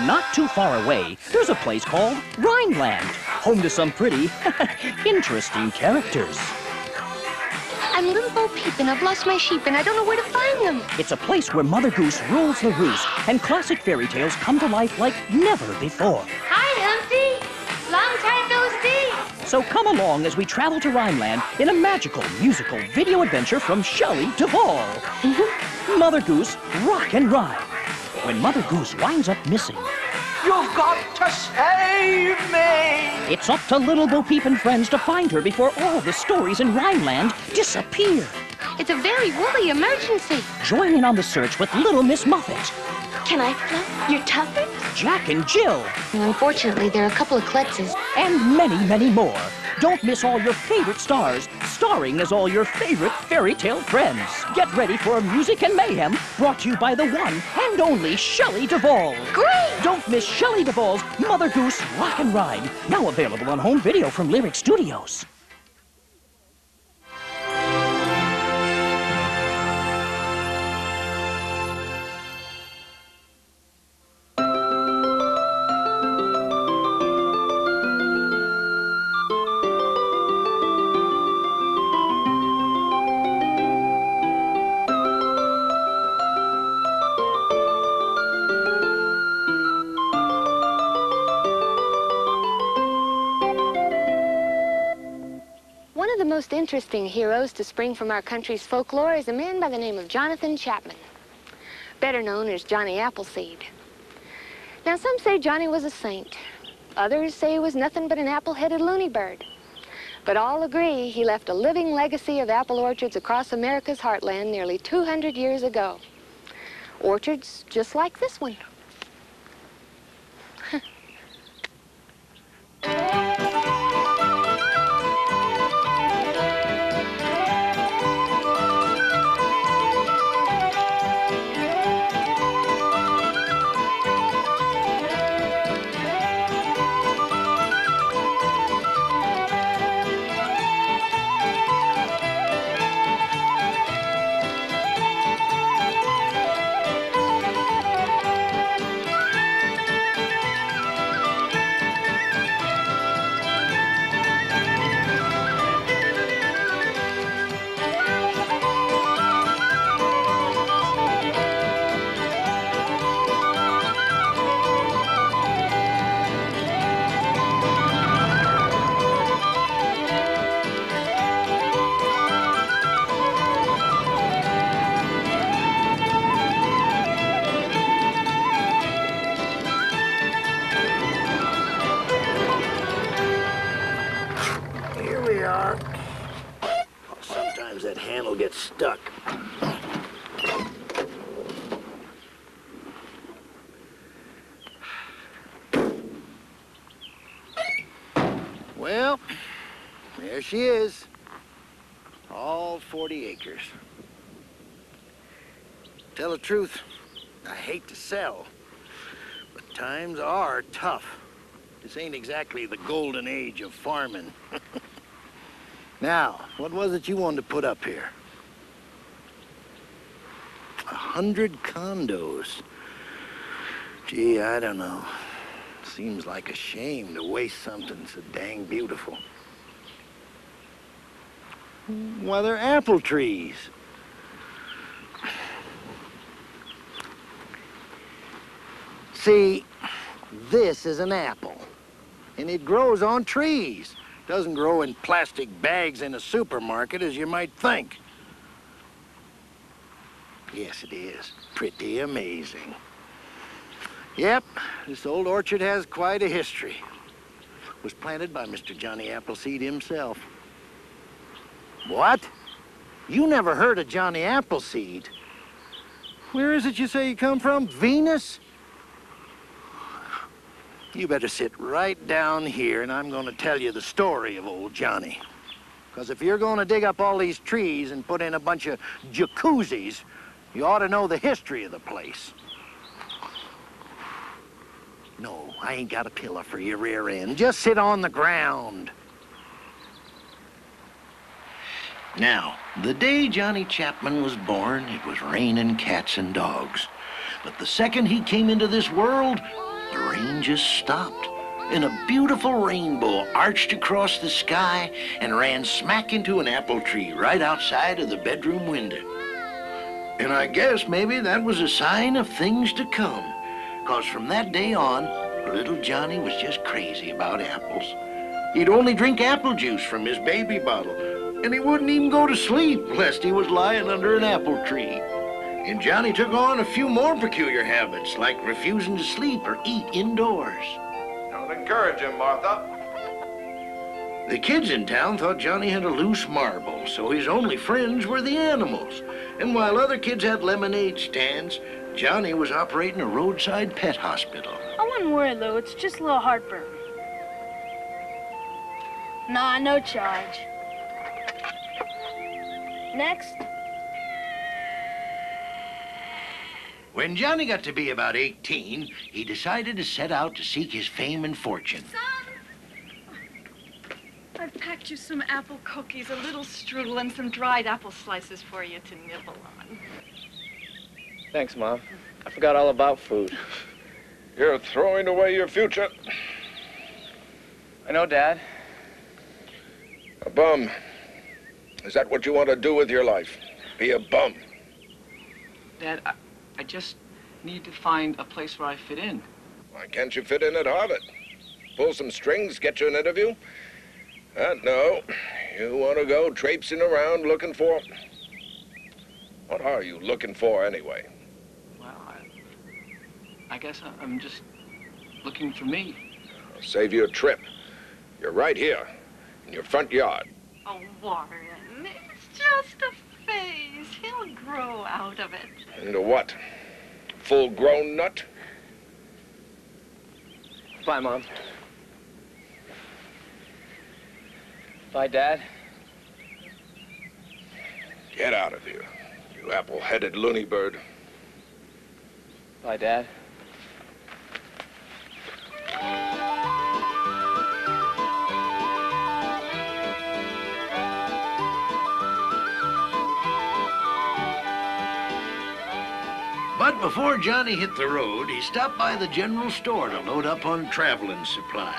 Not too far away, there's a place called Rhineland, home to some pretty interesting characters. I'm Little Bo Peep, and I've lost my sheep, and I don't know where to find them. It's a place where Mother Goose rules the roost, and classic fairy tales come to life like never before. Hi, Humpty. Long time no see. So come along as we travel to Rhineland in a magical musical video adventure from Shelley Duvall. Mother Goose, rock and rhyme. When Mother Goose winds up missing, You've got to save me! it's up to Little Bo Peep and friends to find her before all the stories in Rhineland disappear. It's a very woolly emergency. Join in on the search with Little Miss Muffet, Can I float your tuffet? Jack and Jill, Unfortunately, there are a couple of klutzes. and many, many more. Don't miss all your favorite stars, starring as all your favorite fairy tale friends. Get ready for music and mayhem, brought to you by the one and only Shelley Duvall. Great! Don't miss Shelley Duvall's Mother Goose Rock and Rhyme, now available on home video from Lyrick Studios. One of the most interesting heroes to spring from our country's folklore is a man by the name of Jonathan Chapman, better known as Johnny Appleseed. Now, some say Johnny was a saint. Others say he was nothing but an apple-headed loony bird. But all agree he left a living legacy of apple orchards across America's heartland nearly 200 years ago. Orchards just like this one. Sometimes that handle gets stuck. Well, there she is. All 40 acres. Tell the truth, I hate to sell, but times are tough. This ain't exactly the golden age of farming. Now, what was it you wanted to put up here? 100 condos. Gee, I don't know. Seems like a shame to waste something so dang beautiful. Why, they're apple trees. See, this is an apple, and it grows on trees. Doesn't grow in plastic bags in a supermarket, as you might think. Yes, it is. Pretty amazing. Yep, this old orchard has quite a history. It was planted by Mr. Johnny Appleseed himself. What? You never heard of Johnny Appleseed? Where is it you say you come from? Venus? You better sit right down here, and I'm going to tell you the story of old Johnny. Because if you're going to dig up all these trees and put in a bunch of jacuzzis, you ought to know the history of the place. No, I ain't got a pillow for your rear end. Just sit on the ground. Now, the day Johnny Chapman was born, it was raining cats and dogs. But the second he came into this world, the rain just stopped, and a beautiful rainbow arched across the sky and ran smack into an apple tree right outside of the bedroom window. And I guess maybe that was a sign of things to come, 'cause from that day on, little Johnny was just crazy about apples. He'd only drink apple juice from his baby bottle, and he wouldn't even go to sleep lest he was lying under an apple tree. And Johnny took on a few more peculiar habits, like refusing to sleep or eat indoors. Don't encourage him, Martha. The kids in town thought Johnny had a loose marble, so his only friends were the animals. And while other kids had lemonade stands, Johnny was operating a roadside pet hospital. I wouldn't worry, Lou. It's just a little heartburn. Nah, no charge. Next. When Johnny got to be about 18, he decided to set out to seek his fame and fortune. I've packed you some apple cookies, a little strudel, and some dried apple slices for you to nibble on. Thanks, Mom. I forgot all about food. You're throwing away your future. I know, Dad. A bum. Is that what you want to do with your life? Be a bum? Dad, I just need to find a place where I fit in. Why can't you fit in at Harvard? Pull some strings, get you an interview? No. You want to go traipsing around looking for... What are you looking for, anyway? Well, I guess I'm just looking for me. I'll save you a trip. You're right here, in your front yard. Oh, Warren, it's just a phase. He'll grow out of it. Into what? Full-grown nut? Bye, Mom. Bye, Dad. Get out of here, you apple-headed loony bird. Bye, Dad. But before Johnny hit the road, he stopped by the general store to load up on traveling supplies.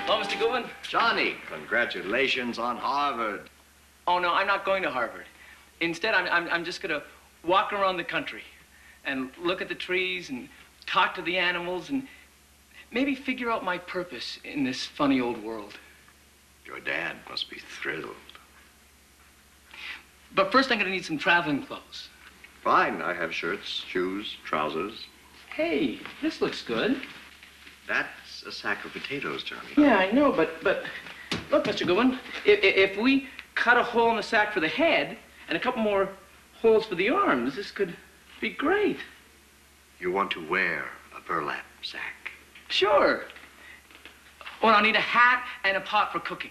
Hello, Mr. Goodwin. Johnny, congratulations on Harvard. Oh, no, I'm not going to Harvard. Instead, I'm just going to walk around the country and look at the trees and talk to the animals and maybe figure out my purpose in this funny old world. Your dad must be thrilled. But first, I'm going to need some traveling clothes. Fine, I have shirts, shoes, trousers. Hey, this looks good. That's a sack of potatoes, Johnny. Yeah, I know, but look, Mr. Goodwin, if we cut a hole in the sack for the head and a couple more holes for the arms, this could be great. You want to wear a burlap sack? Sure. Well, I'll need a hat and a pot for cooking.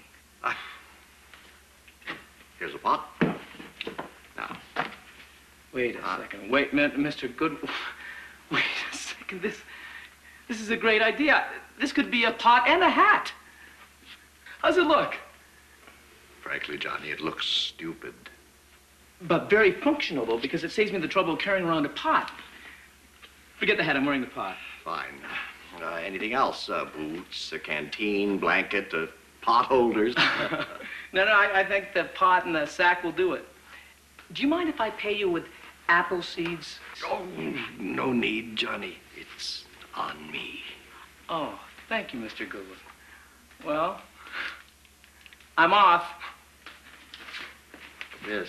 Here's a pot. Now. Wait a second. Wait, Mr. Goodwin. Wait a second. This is a great idea. This could be a pot and a hat. How's it look? Frankly, Johnny, it looks stupid. But very functional, though, because it saves me the trouble of carrying around a pot. Forget the hat. I'm wearing the pot. Fine. Anything else? Boots, a canteen, blanket, pot holders? No, I think the pot and the sack will do it. Do you mind if I pay you with apple seeds? Oh, no need, Johnny. It's on me. Oh, thank you, Mr. Goodwin. Well, I'm off. Yes.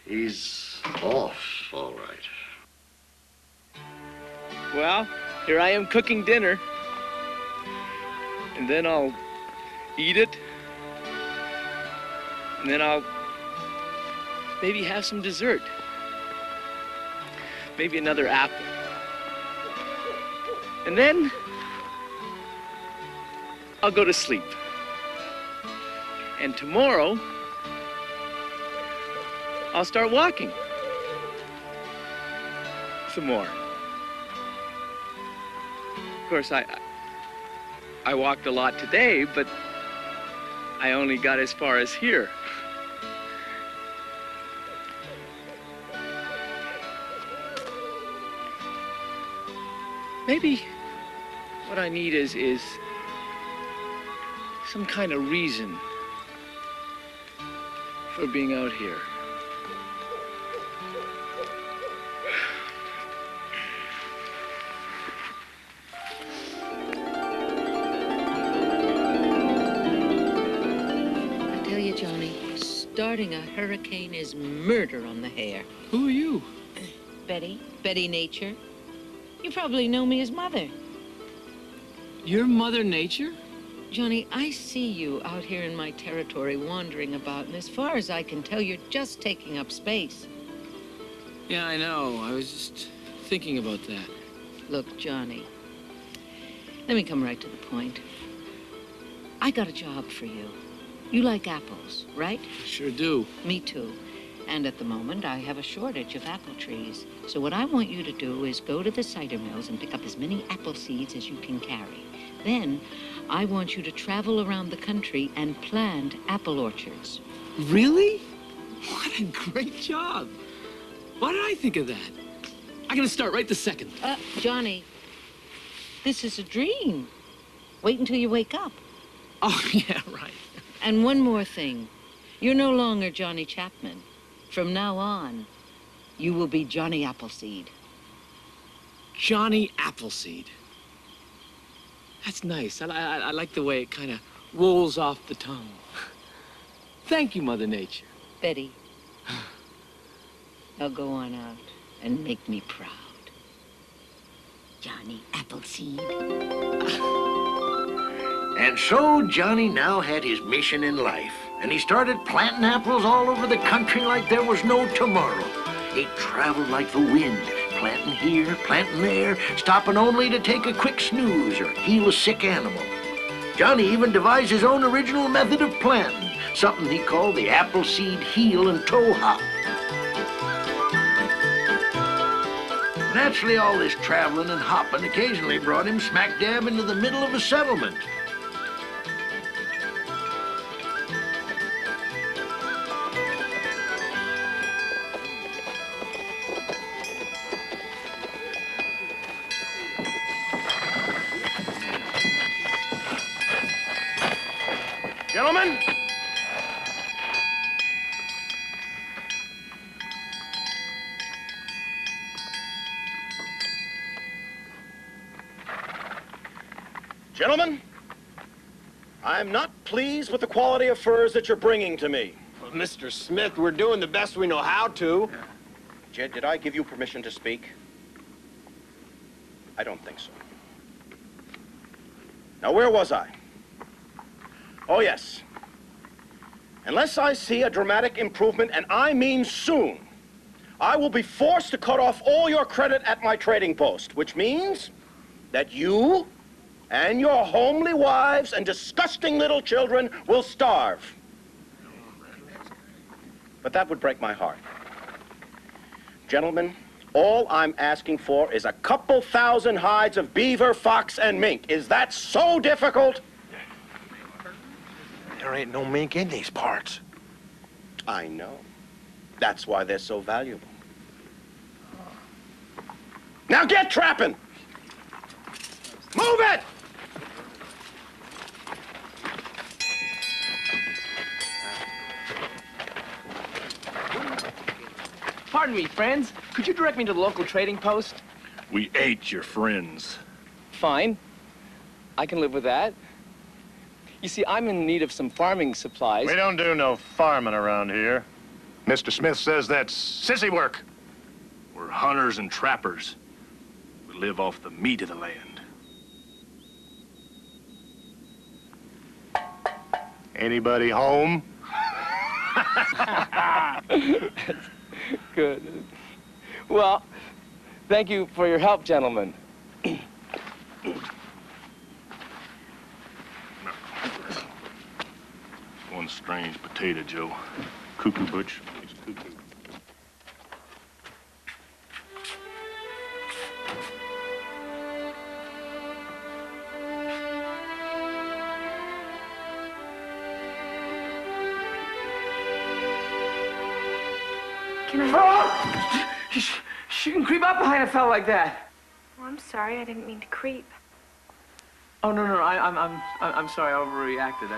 He's off, all right. Well, here I am cooking dinner. And then I'll eat it. And then I'll maybe have some dessert. Maybe another apple. And then I'll go to sleep. And tomorrow, I'll start walking. Some more. Of course, I walked a lot today, but I only got as far as here. Maybe what I need is some kind of reason for being out here. I tell you, Johnny, starting a hurricane is murder on the hair. Who are you? Betty Nature. You probably know me as Mother. You're Mother Nature? Johnny, I see you out here in my territory wandering about, and as far as I can tell, you're just taking up space. Yeah, I know. I was just thinking about that. Look, Johnny, let me come right to the point. I got a job for you. You like apples, right? Sure do. Me too. And at the moment, I have a shortage of apple trees. So what I want you to do is go to the cider mills and pick up as many apple seeds as you can carry. Then, I want you to travel around the country and plant apple orchards. Really? What a great job. Why did I think of that? I'm gonna start right this second. Johnny, this is a dream. Wait until you wake up. Oh, yeah, right. And one more thing. You're no longer Johnny Chapman. From now on, you will be Johnny Appleseed. Johnny Appleseed. That's nice. I like the way it kind of rolls off the tongue. Thank you, Mother Nature. Betty, now go on out and make me proud. Johnny Appleseed. And so Johnny now had his mission in life, and he started planting apples all over the country like there was no tomorrow. He traveled like the wind, planting here, planting there, stopping only to take a quick snooze or heal a sick animal. Johnny even devised his own original method of planting, something he called the Appleseed heel and toe hop. Naturally, all this traveling and hopping occasionally brought him smack dab into the middle of a settlement. Gentlemen? Gentlemen, I'm not pleased with the quality of furs that you're bringing to me. Well, Mr. Smith, we're doing the best we know how to. Jed, did I give you permission to speak? I don't think so. Now, where was I? Oh, yes. Unless I see a dramatic improvement, and I mean soon, I will be forced to cut off all your credit at my trading post, which means that you and your homely wives and disgusting little children will starve. But that would break my heart. Gentlemen, all I'm asking for is a couple thousand hides of beaver, fox, and mink. Is that so difficult? There ain't no mink in these parts. I know. That's why they're so valuable. Now get trapping! Move it! Pardon me, friends. Could you direct me to the local trading post? We ate your friends. Fine. I can live with that. You see, I'm in need of some farming supplies. We don't do no farming around here. Mr. Smith says that's sissy work. We're hunters and trappers. We live off the meat of the land. Anybody home? Good. Well, thank you for your help, gentlemen. One strange potato, Joe. Cuckoo Butch. He's cuckoo. Can I? Oh! She can creep up behind a fellow like that. Well, I'm I'm sorry. I didn't mean to creep. Oh, no, no, I'm sorry. I overreacted.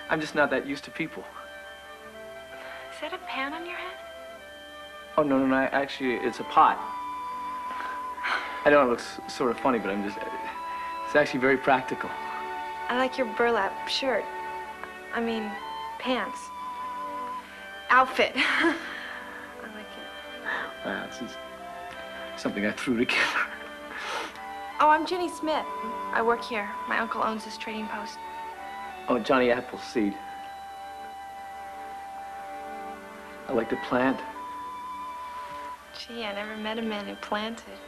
I'm just not that used to people. Is that a pan on your head? Oh, no, no, no. Actually, it's a pot. I know it looks sort of funny, but it's actually very practical. I like your burlap shirt. I mean, pants. Outfit. I like it. Wow, this is something I threw together. Oh, I'm Jenny Smith. I work here. My uncle owns this trading post. Oh, Johnny Appleseed. I like to plant. Gee, I never met a man who planted.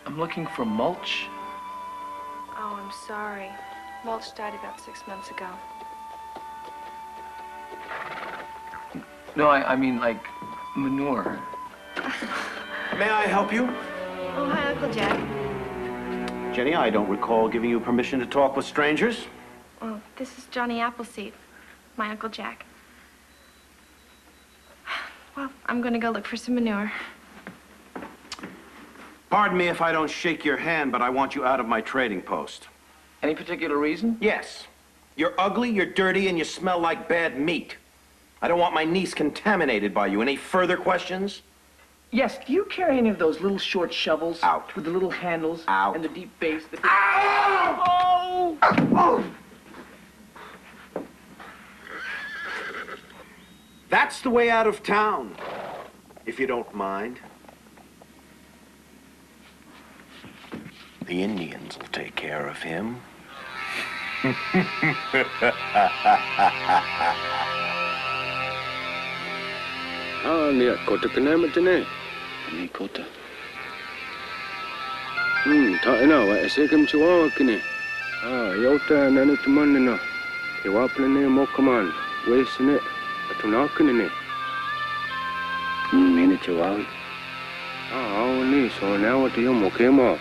I'm looking for mulch. Oh, I'm sorry. Mulch died about 6 months ago. No, I mean like manure. May I help you? Oh, hi, Uncle Jack. Jenny, I don't recall giving you permission to talk with strangers. Well, this is Johnny Appleseed, my Uncle Jack. Well, I'm gonna go look for some manure. Pardon me if I don't shake your hand, but I want you out of my trading post. Any particular reason? Yes. You're ugly, you're dirty, and you smell like bad meat. I don't want my niece contaminated by you. Any further questions? Yes, do you carry any of those little short shovels? Out. With the little handles? Out. And the deep base? Ow! Oh! That's the way out of town, if you don't mind. The Indians will take care of him. Niat kota kena macam ni. Ni kota. Tak enak awak saya kan macam kini. Ya udah nani teman ni nak. Dewa pelani mau keman. Wes ni atau nak kini ni. Ini cewek. Ni soalnya awak tu yang mau kemah.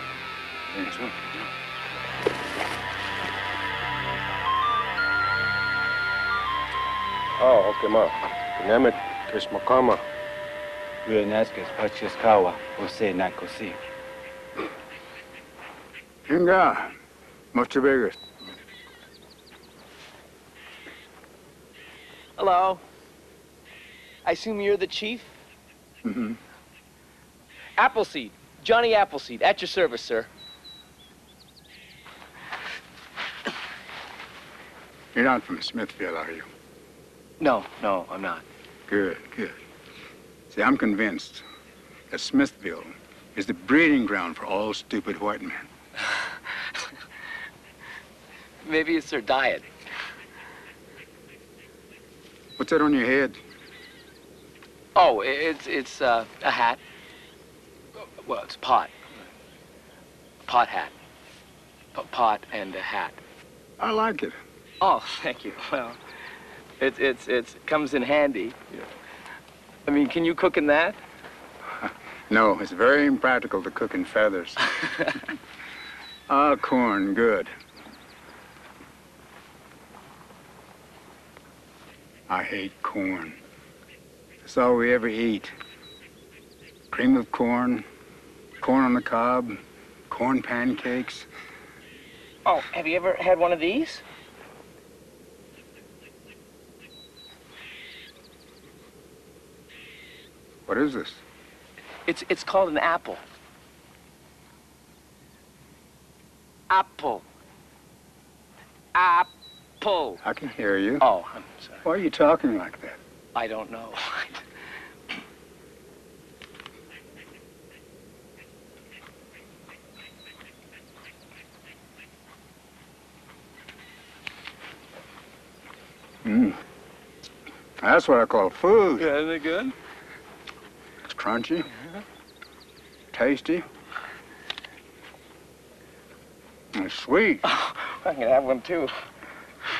Okay, ma. Nemet kes makama. Uyanaskas pachiskawa ose nakosi. Hinga, much bigger. Hello. I assume you're the chief? Mm-hmm. Appleseed. Johnny Appleseed. At your service, sir. You're not from Smithville, are you? No, I'm not. Good, good. See, I'm convinced that Smithville is the breeding ground for all stupid white men. Maybe it's their diet. What's that on your head? Oh, it's a hat. Well, it's a pot. Pot hat. Pot and a hat. I like it. Oh, thank you. Well, it comes in handy. I mean, can you cook in that? No, it's very impractical to cook in feathers. Corn, good. I hate corn. That's all we ever eat. Cream of corn, corn on the cob, corn pancakes. Oh, have you ever had one of these? What is this? It's called an apple. Apple. Apple. I can hear you. Oh, I'm sorry. Why are you talking like that? I don't know. That's what I call food. Yeah, isn't it good? It's crunchy, tasty, and it's sweet. Oh, I can have one too.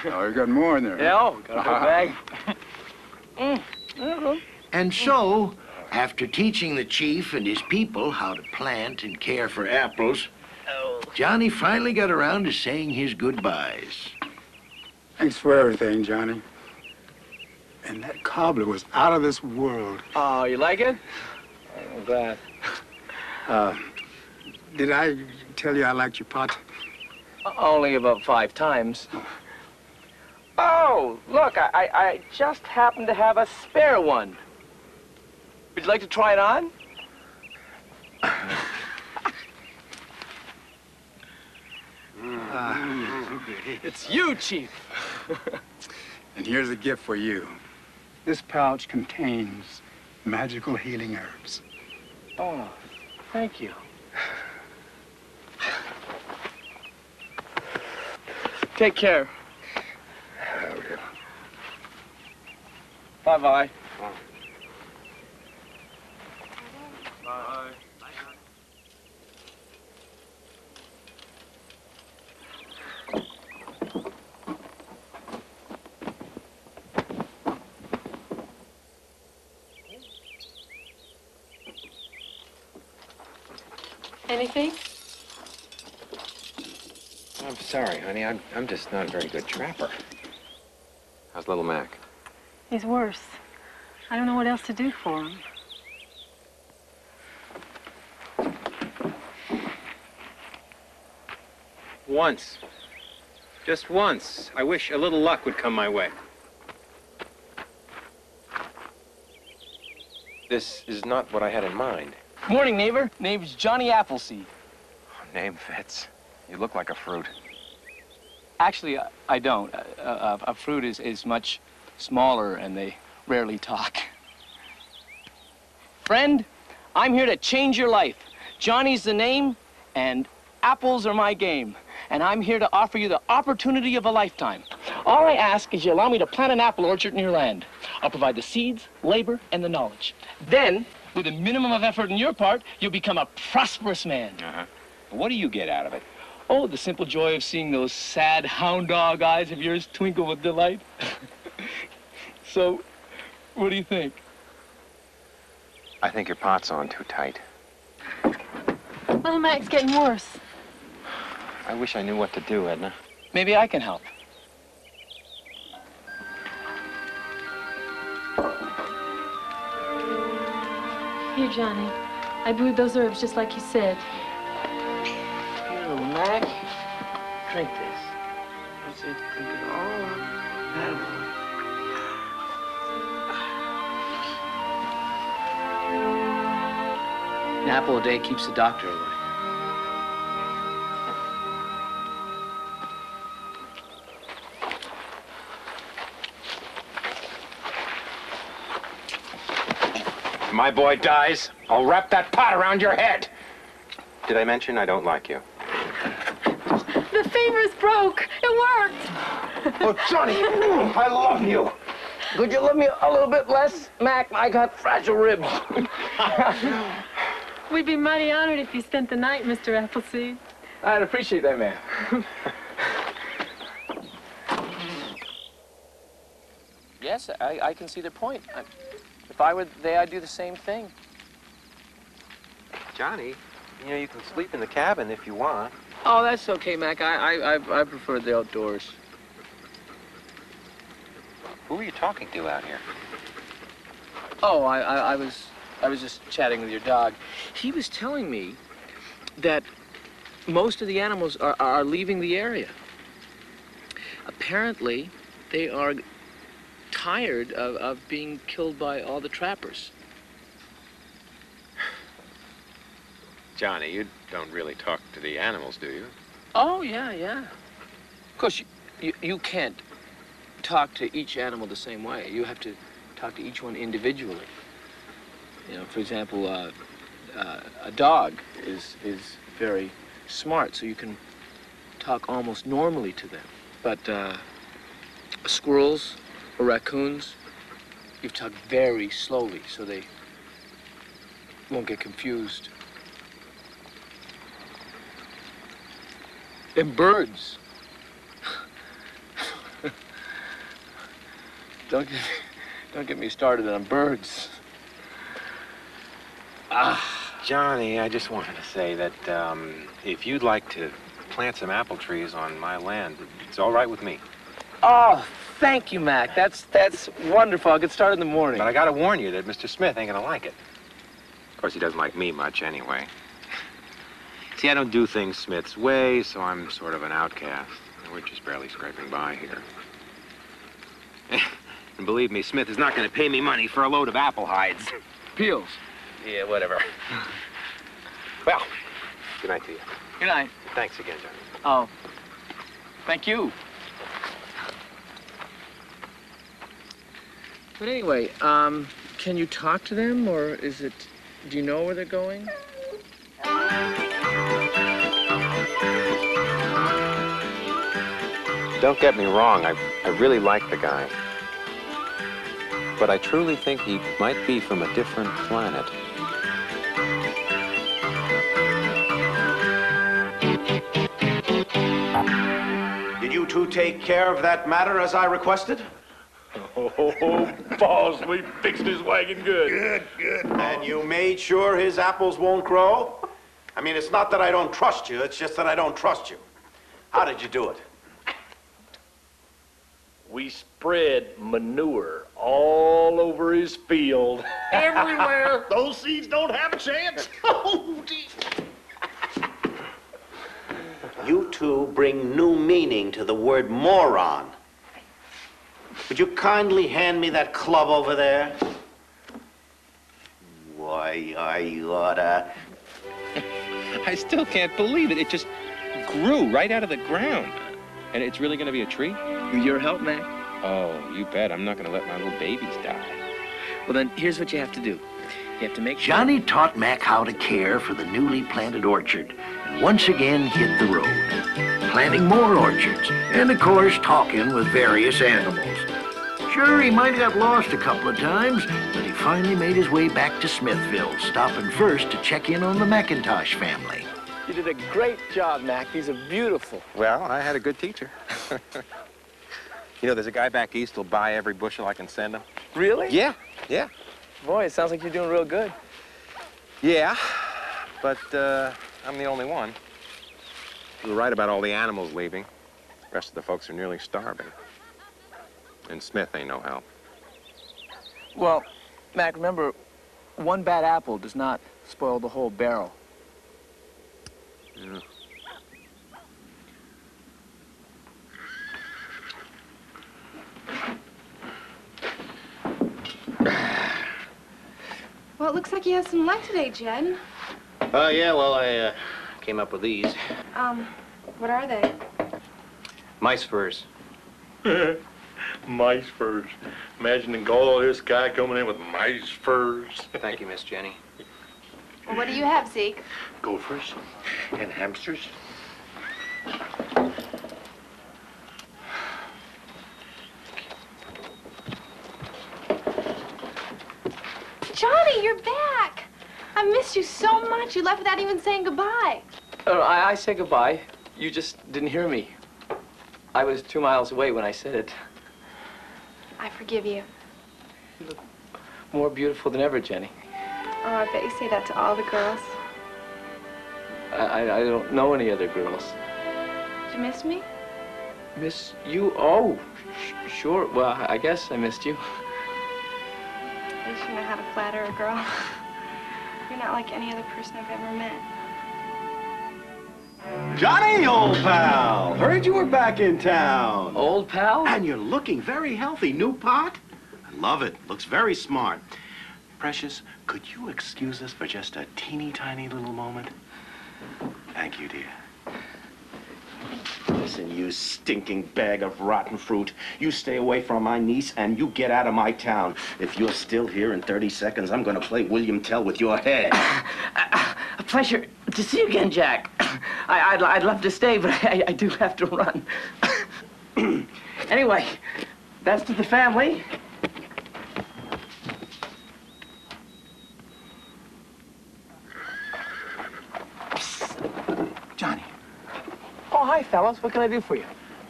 Oh, you got more in there. Yeah, got a whole bag. And so, after teaching the chief and his people how to plant and care for apples, Johnny finally got around to saying his goodbyes. Thanks for everything, Johnny. And that cobbler was out of this world. Oh, you like it? I'm glad. Did I tell you I liked your pot? Only about 5 times. Oh, look, I just happen to have a spare one. Would you like to try it on? It's you, Chief. And here's a gift for you. This pouch contains magical healing herbs. Oh, thank you. Take care. Bye-bye. Bye. Anything? I'm sorry, honey. I'm just not a very good trapper. How's little Mac? He's worse. I don't know what else to do for him. Once. Just once. I wish a little luck would come my way. This is not what I had in mind. Morning, neighbor. Name's Johnny Appleseed. Name fits. You look like a fruit. Actually, I don't. A fruit is much smaller, and they rarely talk. Friend, I'm here to change your life. Johnny's the name, and apples are my game. And I'm here to offer you the opportunity of a lifetime. All I ask is you allow me to plant an apple orchard in your land. I'll provide the seeds, labor, and the knowledge. Then, with a minimum of effort on your part, you'll become a prosperous man. Uh-huh. What do you get out of it? Oh, the simple joy of seeing those sad hound dog eyes of yours twinkle with delight. So, what do you think? I think your pot's on too tight. Little Mac's getting worse. I wish I knew what to do, Edna. Maybe I can help. Here, Johnny. I brewed those herbs just like you said. Here, little Mac. Drink this. Let's see, drink it all up. Attaboy. An apple a day keeps the doctor away. If my boy dies, I'll wrap that pot around your head. Did I mention I don't like you? The fever's broke. It worked. Oh, Johnny, I love you. Could you love me a little bit less, Mac? I got fragile ribs. We'd be mighty honored if you spent the night, Mr. Appleseed. I'd appreciate that, ma'am. Yes, I can see the point. If I were there, I'd do the same thing. Johnny, you know, you can sleep in the cabin if you want. Oh, that's okay, Mac. I prefer the outdoors. Who are you talking to out here? Oh, I was just chatting with your dog. He was telling me that most of the animals are leaving the area. Apparently, they are tired of being killed by all the trappers. Johnny, you don't really talk to the animals, do you? Oh, yeah. Of course, you can't talk to each animal the same way. You have to talk to each one individually. You know, for example, a dog is very smart, so you can talk almost normally to them. But squirrels or raccoons, you talk very slowly so they won't get confused. And birds. Don't get me started on birds. Johnny, I just wanted to say that if you'd like to plant some apple trees on my land, it's all right with me. Oh, thank you, Mac. That's wonderful. I'll get started in the morning. But I gotta warn you that Mr. Smith ain't gonna like it. Of course, he doesn't like me much anyway. See, I don't do things Smith's way, so I'm sort of an outcast. We're just barely scraping by here. And believe me, Smith is not gonna pay me money for a load of apple hides. Peels. Yeah, whatever. Well, good night to you. Good night. Thanks again, Johnny. Oh, thank you. But anyway, can you talk to them, or is it... Do you know where they're going? Don't get me wrong, I really like the guy. But I truly think he might be from a different planet. Did you two take care of that matter as I requested? Oh, boss, we fixed his wagon good. Good. And you made sure his apples won't grow? I mean, it's not that I don't trust you, it's just that I don't trust you. How did you do it? We spread manure all over his field. Everywhere. Those seeds don't have a chance. Oh, gee. You two bring new meaning to the word moron. Would you kindly hand me that club over there? Why, I oughta... I still can't believe it. It just grew right out of the ground. And it's really gonna be a tree? With your help, Mac. Oh, you bet. I'm not gonna let my little babies die. Well, then, here's what you have to do. You have to make sure... Johnny taught Mac how to care for the newly planted orchard, and once again hit the road, planting more orchards, and of course talking with various animals. Sure, he might have got lost a couple of times, but he finally made his way back to Smithville, stopping first to check in on the McIntosh family. You did a great job, Mac. These are beautiful. Well, I had a good teacher. You know, there's a guy back east who'll buy every bushel I can send him. Really? Yeah. Boy, it sounds like you're doing real good. Yeah, but I'm the only one. You were right about all the animals leaving. The rest of the folks are nearly starving. And Smith ain't no help. Well, Mac, remember, one bad apple does not spoil the whole barrel. Yeah. Well, it looks like you have some luck today, Jed. Yeah, well, I came up with these. What are they? Mice furs. Mice furs. Imagining all this guy coming in with mice furs. Thank you, Miss Jenny. Well, what do you have, Zeke? Gophers and hamsters. Johnny, you're back! I missed you so much. You left without even saying goodbye. I said goodbye. You just didn't hear me. I was 2 miles away when I said it. I forgive you. You look more beautiful than ever, Jenny. Oh, I bet you say that to all the girls. I don't know any other girls. Did you miss me? Miss you? Oh, sure. Well, I guess I missed you. At least you know how to flatter a girl. You're not like any other person I've ever met. Johnny, old pal! Heard you were back in town. Old pal? And you're looking very healthy. New pot? I love it. Looks very smart. Precious, could you excuse us for just a teeny tiny little moment? Thank you, dear. Listen, you stinking bag of rotten fruit. You stay away from my niece and you get out of my town. If you're still here in 30 seconds, I'm gonna play William Tell with your head. A pleasure to see you again, Jack. I'd love to stay, but I do have to run. Anyway, that's to the family. Johnny. Oh, hi, fellas. What can I do for you?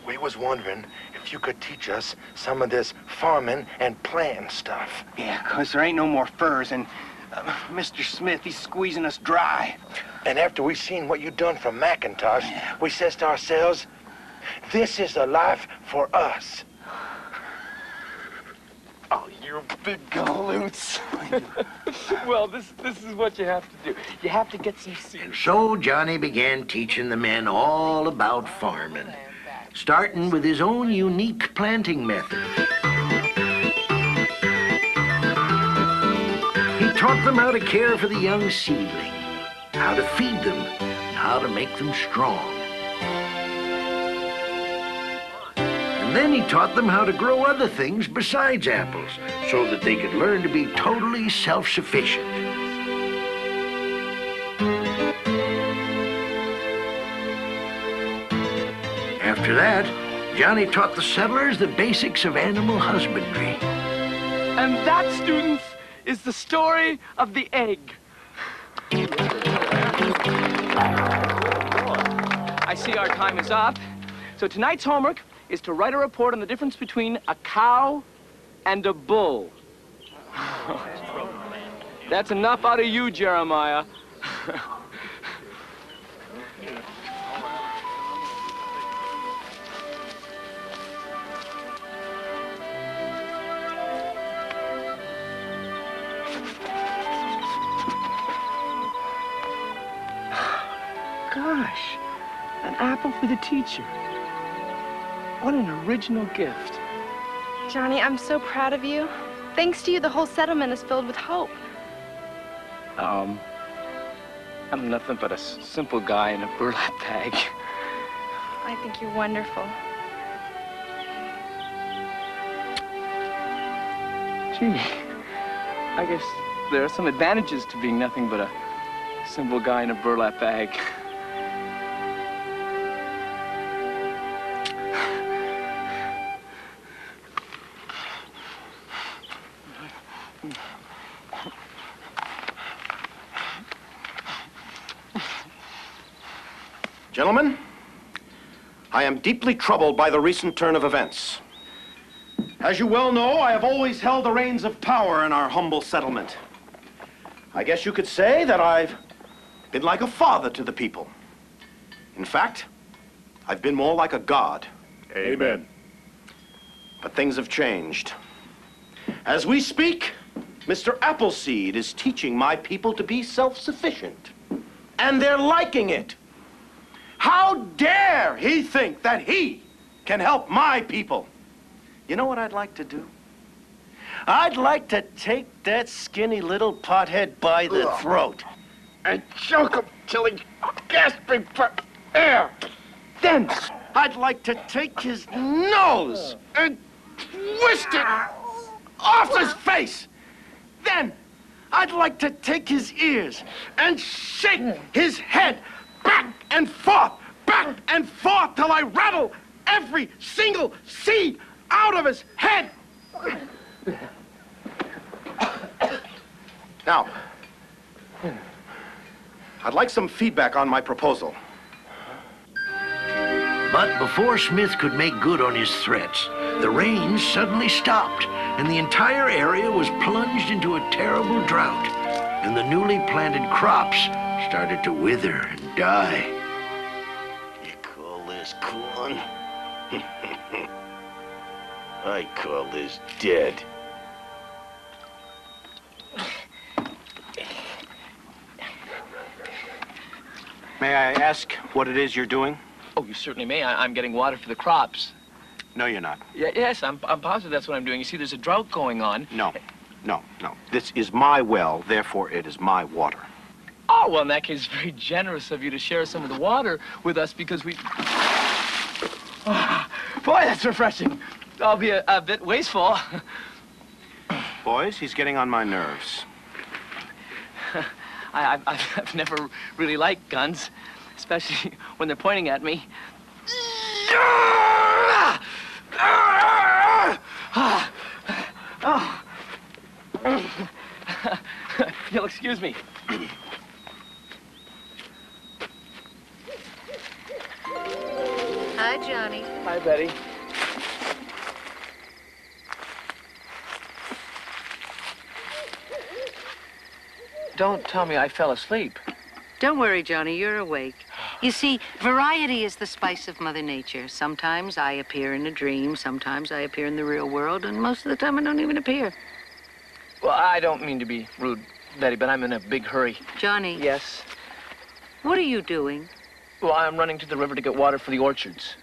We was wondering if you could teach us some of this farming and planting stuff. Yeah, 'cause there ain't no more furs, and Mr. Smith, he's squeezing us dry. And after we seen what you done from McIntosh, we says to ourselves, this is a life for us. You're a big galoots. Well, this is what you have to do. You have to get some seeds. And so Johnny began teaching the men all about farming, starting with his own unique planting method. He taught them how to care for the young seedling, how to feed them, and how to make them strong. And then he taught them how to grow other things besides apples, so that they could learn to be totally self-sufficient. After that, Johnny taught the settlers the basics of animal husbandry. And that, students, is the story of the egg. I see our time is up. So tonight's homework is to write a report on the difference between a cow and a bull. That's enough out of you, Jeremiah. Gosh, an apple for the teacher. What an original gift. Johnny, I'm so proud of you. Thanks to you, the whole settlement is filled with hope. I'm nothing but a simple guy in a burlap bag. I think you're wonderful. Gee, I guess there are some advantages to being nothing but a simple guy in a burlap bag. Gentlemen, I am deeply troubled by the recent turn of events. As you well know, I have always held the reins of power in our humble settlement. I guess you could say that I've been like a father to the people. In fact, I've been more like a god. Amen. But things have changed. As we speak, Mr. Appleseed is teaching my people to be self-sufficient. And they're liking it. How dare he think that he can help my people? You know what I'd like to do? I'd like to take that skinny little pothead by the throat and choke him till he's gasping for air. Then I'd like to take his nose and twist it off his face. Then I'd like to take his ears and shake his head back and forth till I rattle every single seed out of his head. Now, I'd like some feedback on my proposal. But before Smith could make good on his threats, the rain suddenly stopped, and the entire area was plunged into a terrible drought, and the newly planted crops started to wither and die. You call this corn? I call this dead. May I ask what it is you're doing? Oh, you certainly may. I'm getting water for the crops. No, you're not. Yes, I'm positive that's what I'm doing. You see, there's a drought going on. No. This is my well, therefore it is my water. Oh, well, in that case, it's very generous of you to share some of the water with us because we... Oh, boy, that's refreshing. I'll be a bit wasteful. Boys, he's getting on my nerves. I've never really liked guns, especially when they're pointing at me. You'll excuse me. Hi, Johnny. Hi, Betty. Don't tell me I fell asleep. Don't worry, Johnny, you're awake. You see, variety is the spice of Mother Nature. Sometimes I appear in a dream, sometimes I appear in the real world, and most of the time I don't even appear. Well, I don't mean to be rude, Betty, but I'm in a big hurry. Johnny. Yes? What are you doing? Well, I'm running to the river to get water for the orchards.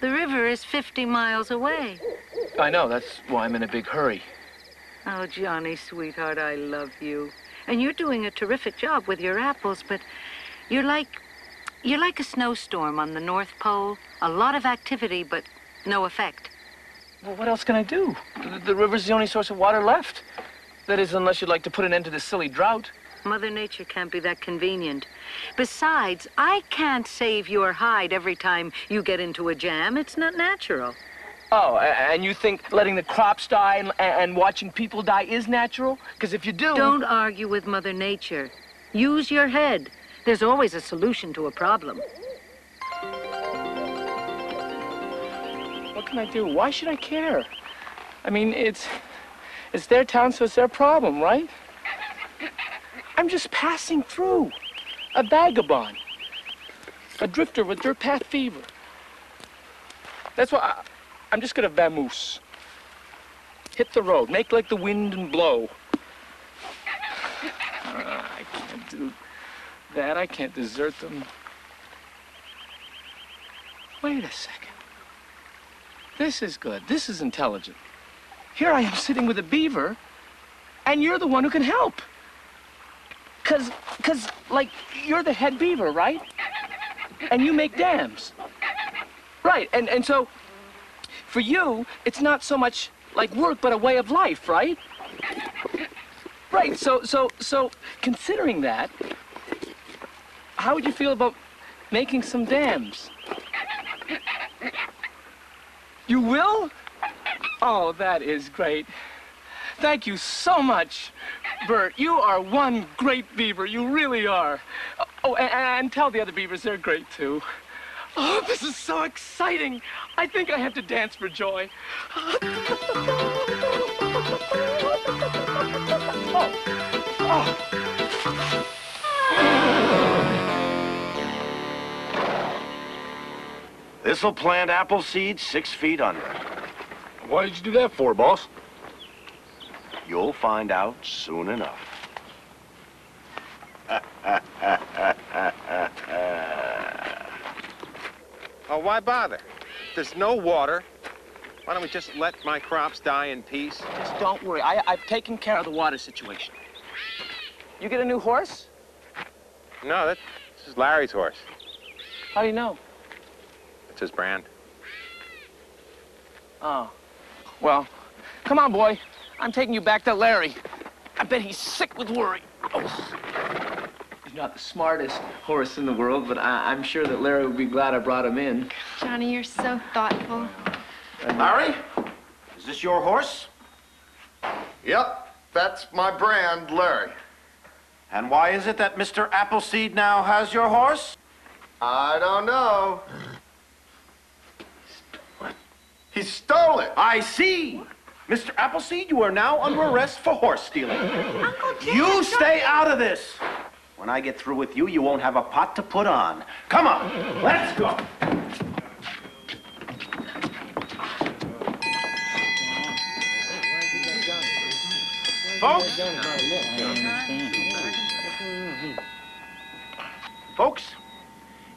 The river is 50 miles away. I know, that's why I'm in a big hurry. Oh, Johnny, sweetheart, I love you. And you're doing a terrific job with your apples, but you're like a snowstorm on the North Pole. A lot of activity, but no effect. Well, what else can I do? The river's the only source of water left. That is, unless you'd like to put an end to this silly drought. Mother Nature can't be that convenient. Besides, I can't save your hide every time you get into a jam. It's not natural. Oh, and you think letting the crops die and watching people die is natural? Because if you do... Don't argue with Mother Nature. Use your head. There's always a solution to a problem. What can I do? Why should I care? I mean, it's their town, so it's their problem, right? I'm just passing through. A vagabond. A drifter with dirt path fever. That's why I'm just gonna vamoose. Hit the road, make like the wind and blow. I can't do that. I can't desert them. Wait a second. This is good. This is intelligent. Here I am sitting with a beaver, and you're the one who can help. Cause, like, you're the head beaver, right? And you make dams. Right, and so, for you, it's not so much like work, but a way of life, right? Right, so, considering that, how would you feel about making some dams? You will? Oh, that is great. Thank you so much, Bert. You are one great beaver. You really are. Oh, and tell the other beavers they're great, too. Oh, this is so exciting. I think I have to dance for joy. This'll plant apple seeds 6 feet under. Why did you do that for, boss? You'll find out soon enough. Oh, why bother? There's no water. Why don't we just let my crops die in peace? Just don't worry. I've taken care of the water situation. You get a new horse? No, this is Larry's horse. How do you know? It's his brand. Oh. Well, come on, boy. I'm taking you back to Larry. I bet he's sick with worry. Oh. He's not the smartest horse in the world, but I'm sure that Larry would be glad I brought him in. Johnny, you're so thoughtful. Larry, is this your horse? Yep, that's my brand, Larry. And why is it that Mr. Appleseed now has your horse? I don't know. He stole it. I see. Mr. Appleseed, you are now under arrest for horse stealing. Uncle Jack, You stay out of this. When I get through with you, you won't have a pot to put on. Come on, let's go. Folks,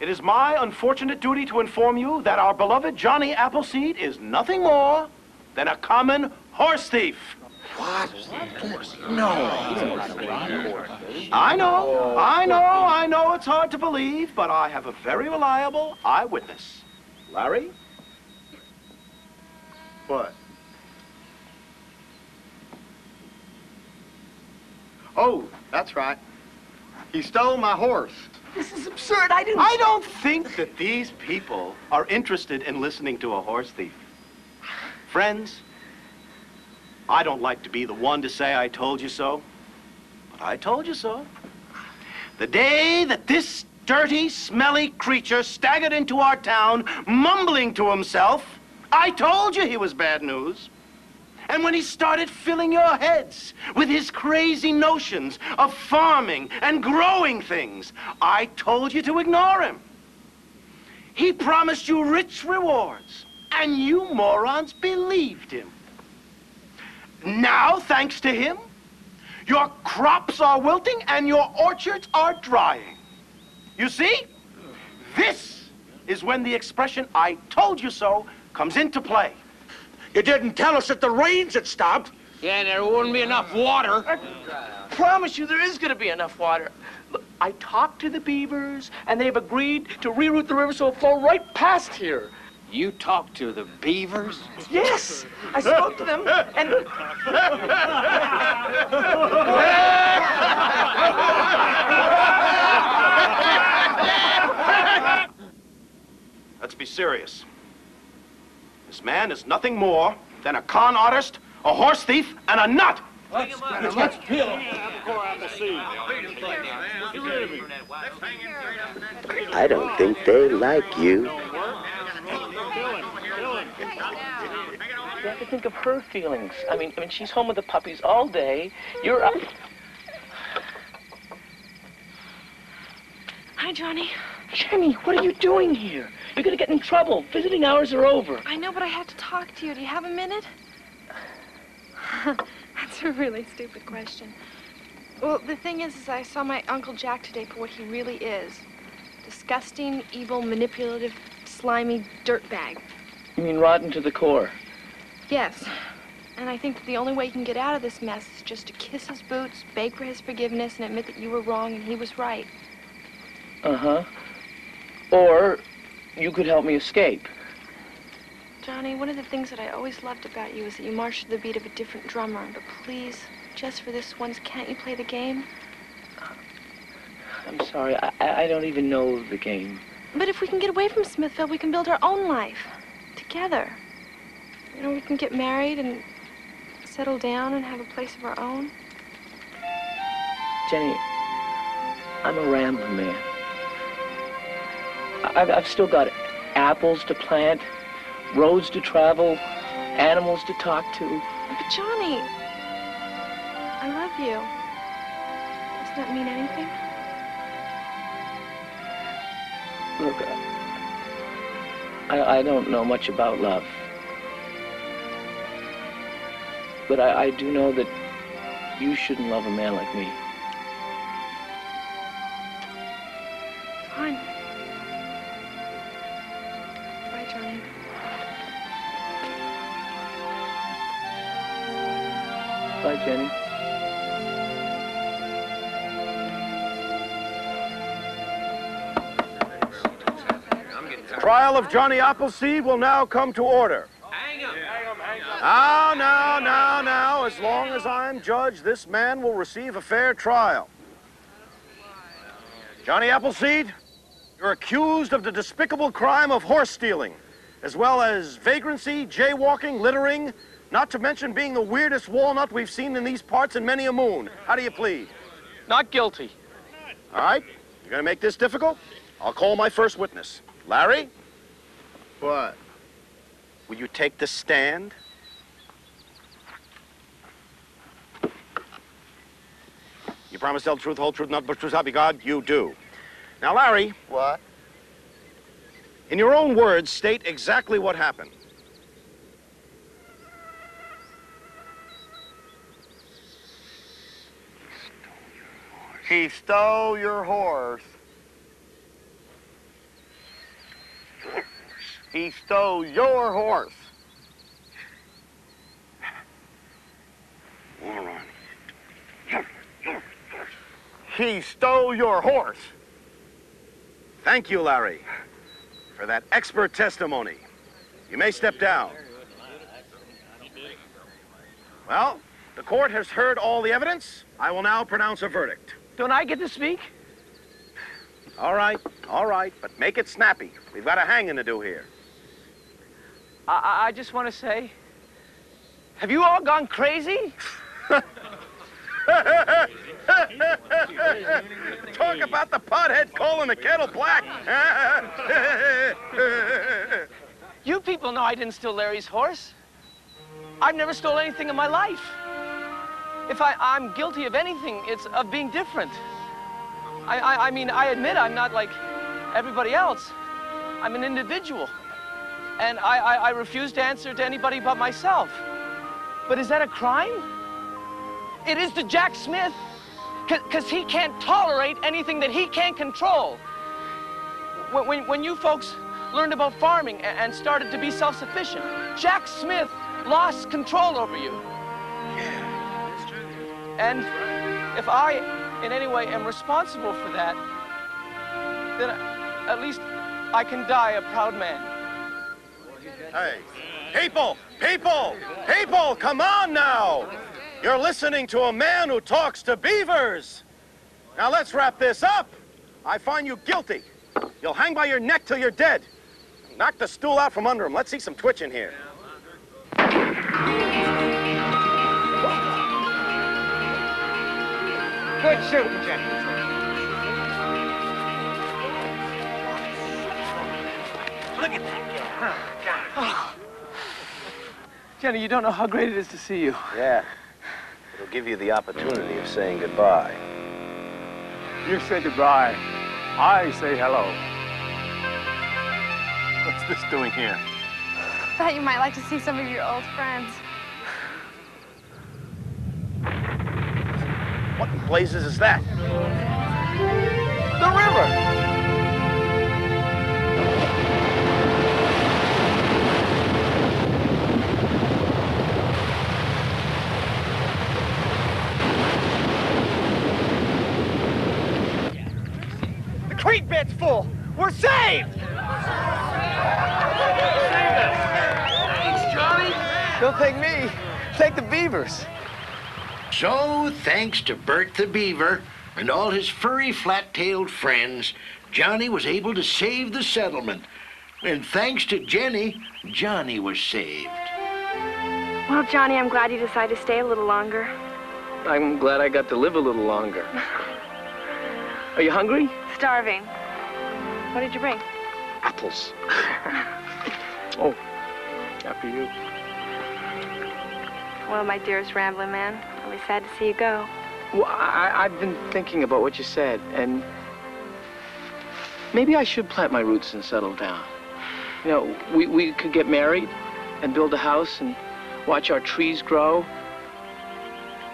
it is my unfortunate duty to inform you that our beloved Johnny Appleseed is nothing more than a common horse thief. What? No. I know it's hard to believe, but I have a very reliable eyewitness. Larry? What? Oh, that's right. He stole my horse. This is absurd. I don't think that these people are interested in listening to a horse thief. Friends, I don't like to be the one to say I told you so, but I told you so. The day that this dirty, smelly creature staggered into our town, mumbling to himself, I told you he was bad news. And when he started filling your heads with his crazy notions of farming and growing things, I told you to ignore him. He promised you rich rewards, and you morons believed him. Now, thanks to him, Your crops are wilting and your orchards are drying. You see? This is when the expression, "I told you so," comes into play. You didn't tell us that the rains had stopped. Yeah, and there wouldn't be enough water. I promise you there is going to be enough water. Look, I talked to the beavers, and they've agreed to reroute the river so it'll flow right past here. You talked to the beavers? Yes, I spoke to them, and... Let's be serious. This man is nothing more than a con artist, a horse thief, and a nut. Let's peel him. I don't think they like you. You have to think of her feelings. I mean, she's home with the puppies all day. You're up. Hi, Johnny. Jenny, what are you doing here? You're gonna get in trouble. Visiting hours are over. I know, but I have to talk to you. Do you have a minute? That's a really stupid question. Well, the thing is I saw my Uncle Jack today for what he really is. Disgusting, evil, manipulative, slimy dirtbag. You mean rotten to the core? Yes. And I think that the only way you can get out of this mess is just to kiss his boots, beg for his forgiveness, and admit that you were wrong and he was right. Uh-huh. Or you could help me escape. Johnny, one of the things that I always loved about you is that you march to the beat of a different drummer. But please, just for this once, can't you play the game? I'm sorry, I don't even know the game. But if we can get away from Smithville, we can build our own life. Together. You know, we can get married and settle down and have a place of our own. Jenny, I'm a rambling man. I've still got apples to plant, roads to travel, animals to talk to. But Johnny, I love you. Does that mean anything? Look, I don't know much about love. But I do know that you shouldn't love a man like me. Fine. Bye, Johnny. Bye, Jenny. The trial of Johnny Appleseed will now come to order. Now, as long as I'm judge, this man will receive a fair trial. Johnny Appleseed, you're accused of the despicable crime of horse stealing, as well as vagrancy, jaywalking, littering, not to mention being the weirdest walnut we've seen in these parts in many a moon. How do you plead? Not guilty. All right, you're gonna make this difficult? I'll call my first witness. Larry? What? Will you take the stand? You promise to tell the truth, the whole truth, nothing but the truth, help you God? You do. Now, Larry. What? In your own words, state exactly what happened. He stole your horse. He stole your horse. All right. He stole your horse. Thank you, Larry, for that expert testimony. You may step down. Well, the court has heard all the evidence. I will now pronounce a verdict. Don't I get to speak? All right, but make it snappy. We've got a hanging to do here. I just want to say, have you all gone crazy? Talk about the pothead calling the kettle black. You people know I didn't steal Larry's horse. I've never stolen anything in my life. If I'm guilty of anything, it's of being different. I mean, I admit I'm not like everybody else. I'm an individual. And I refuse to answer to anybody but myself. But is that a crime? It is to Jack Smith, because he can't tolerate anything that he can't control. When you folks learned about farming and started to be self-sufficient, Jack Smith lost control over you. Yeah, that's true. And if I, in any way, am responsible for that, then at least I can die a proud man. Hey, people, come on now! You're listening to a man who talks to beavers! Now let's wrap this up. I find you guilty. You'll hang by your neck till you're dead. Knock the stool out from under him. Let's see some twitching here. Good shooting, Jenny. Look at that guy. Oh. Jenny, you don't know how great it is to see you. Yeah. It'll give you the opportunity of saying goodbye. You say goodbye. I say hello. What's this doing here? Thought you might like to see some of your old friends. What in blazes is that? The river! The creek bed's full. We're saved! Thanks, Johnny. Don't thank me. Thank the beavers. So, thanks to Bert the Beaver and all his furry, flat-tailed friends, Johnny was able to save the settlement. And thanks to Jenny, Johnny was saved. Well, Johnny, I'm glad you decided to stay a little longer. I'm glad I got to live a little longer. Are you hungry? Starving. What did you bring? Apples. Oh, after you. Well, my dearest rambling man, I'll be sad to see you go. Well, I've been thinking about what you said, and maybe I should plant my roots and settle down. You know, we could get married and build a house and watch our trees grow.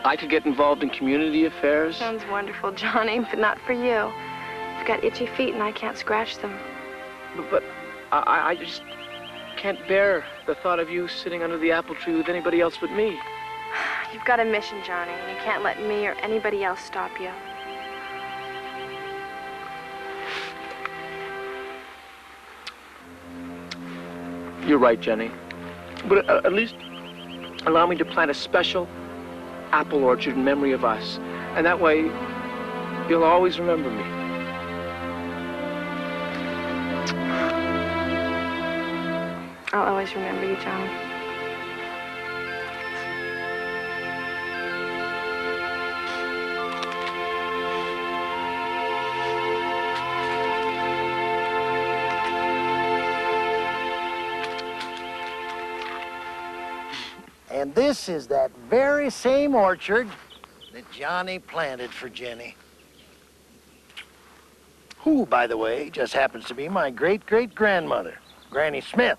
I could get involved in community affairs. Sounds wonderful, Johnny, but not for you. You've got itchy feet and I can't scratch them. But I just can't bear the thought of you sitting under the apple tree with anybody else but me. You've got a mission, Johnny, and you can't let me or anybody else stop you. You're right, Jenny. But at least allow me to plant a special apple orchard in memory of us. And that way, you'll always remember me. I'll always remember you, Johnny. And this is that very same orchard that Johnny planted for Jenny. Who, by the way, just happens to be my great-great-grandmother, Granny Smith.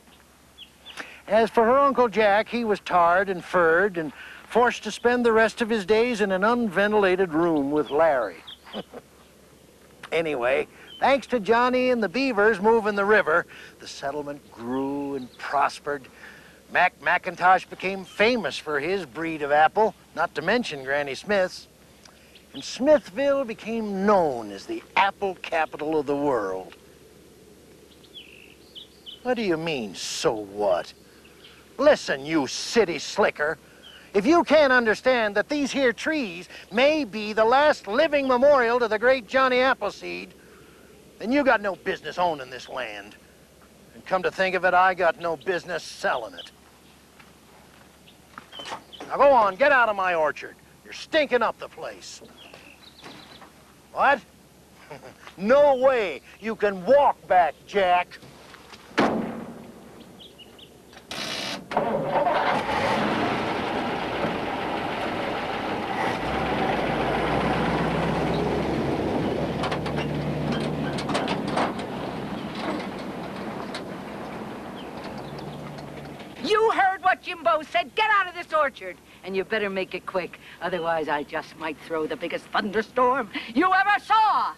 As for her Uncle Jack, he was tarred and furred and forced to spend the rest of his days in an unventilated room with Larry. Anyway, thanks to Johnny and the beavers moving the river, the settlement grew and prospered. Mac McIntosh became famous for his breed of apple, not to mention Granny Smith's. And Smithville became known as the apple capital of the world. What do you mean, so what? Listen, you city slicker. If you can't understand that these here trees may be the last living memorial to the great Johnny Appleseed, then you got no business owning this land. And come to think of it, I got no business selling it. Now go on, get out of my orchard. You're stinking up the place. What? No way you can walk back, Jack. You heard what Jimbo said. Get out of this orchard. And you better make it quick. Otherwise, I just might throw the biggest thunderstorm you ever saw.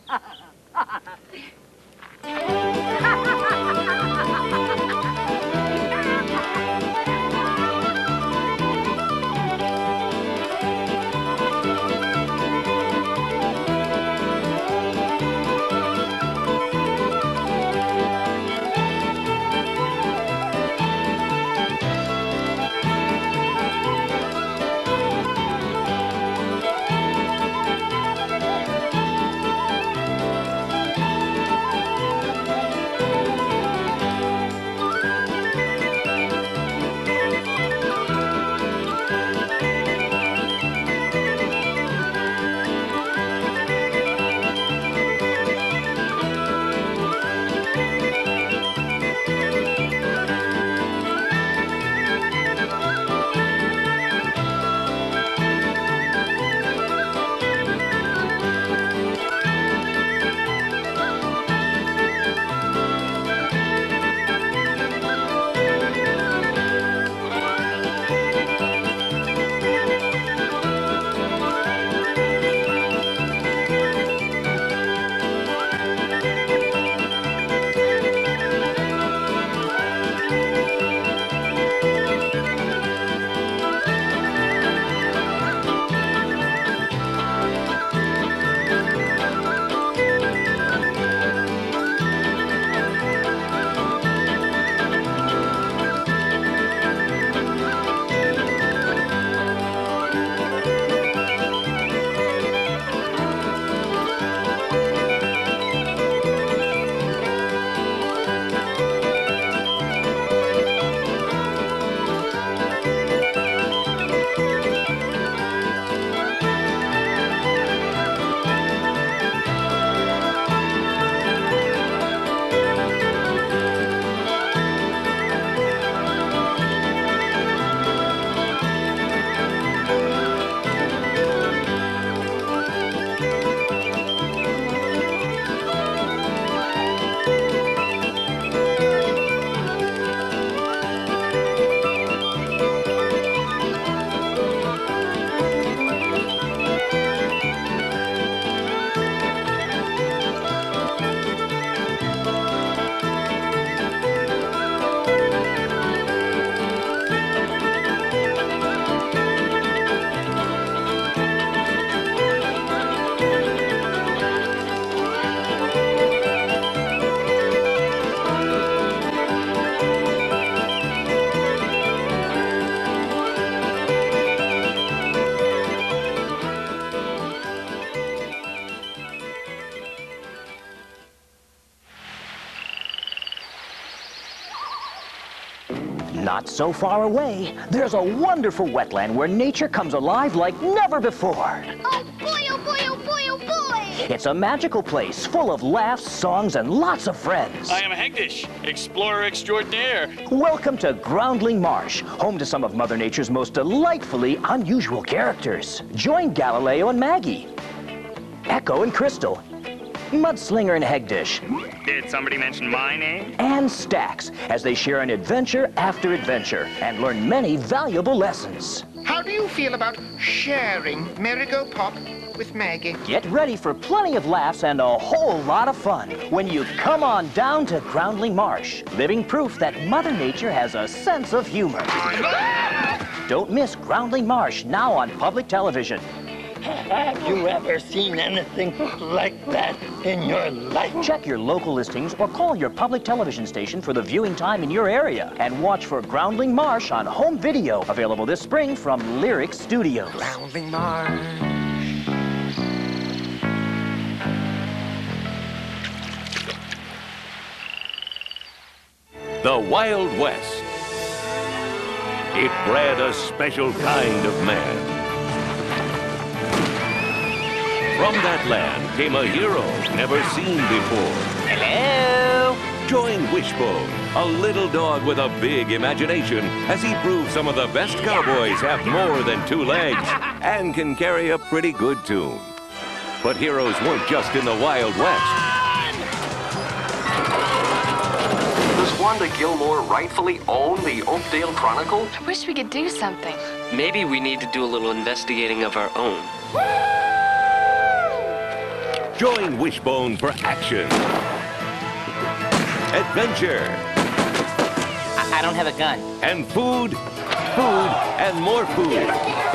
Not so far away, there's a wonderful wetland where nature comes alive like never before. Oh boy, oh boy, oh boy, oh boy! It's a magical place full of laughs, songs, and lots of friends. I am Hegdish, explorer extraordinaire. Welcome to Groundling Marsh, home to some of Mother Nature's most delightfully unusual characters. Join Galileo and Maggie, Echo and Crystal, Mudslinger and Hegdish. Did somebody mention my name? And Stax, as they share an adventure after adventure and learn many valuable lessons. How do you feel about sharing Marigo Pop with Maggie? Get ready for plenty of laughs and a whole lot of fun when you come on down to Groundling Marsh, living proof that Mother Nature has a sense of humor. Don't miss Groundling Marsh, now on public television. Have you ever seen anything like that in your life? Check your local listings or call your public television station for the viewing time in your area. And watch for Groundling Marsh on home video, available this spring from Lyrick Studios. Groundling Marsh. The Wild West. It bred a special kind of man. From that land came a hero never seen before. Hello! Join Wishbone, a little dog with a big imagination, as he proves some of the best cowboys have more than two legs and can carry a pretty good tune. But heroes weren't just in the Wild West. This Wanda Gilmore rightfully own the Oakdale Chronicle? I wish we could do something. Maybe we need to do a little investigating of our own. Join Wishbone for action, adventure. I don't have a gun. And food, and more food.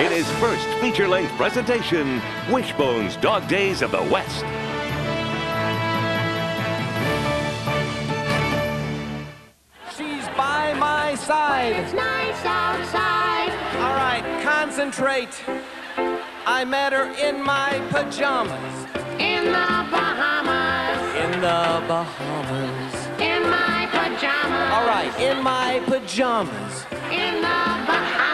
In his first feature-length presentation, Wishbone's Dog Days of the West. She's by my side. It's nice outside. All right, concentrate. I met her in my pajamas. In the Bahamas. In the Bahamas. In my pajamas. All right, in my pajamas. In the Bahamas.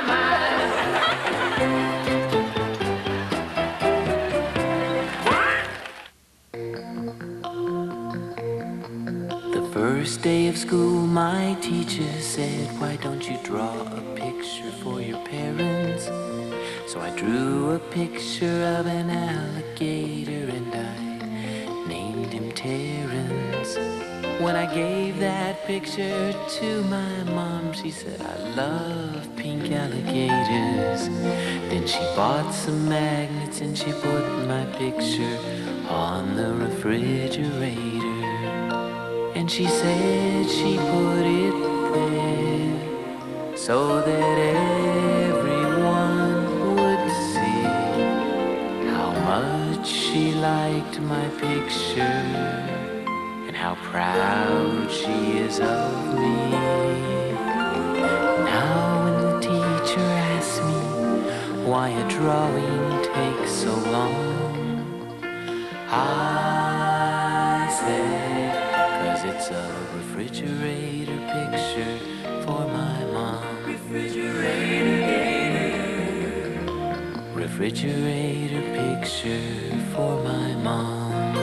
The first day of school, my teacher said, why don't you draw a picture for your parents? So I drew a picture of an alligator and I named him Terrence. When I gave that picture to my mom, she said, I love pink alligators. Then she bought some magnets and she put my picture on the refrigerator. And she said she put it there so that everyone would see how much she liked my picture and how proud she is of me. Now when the teacher asks me why a drawing takes so long, I say, 'cause it's a refrigerator picture for my mom. Refrigerator picture for my mom.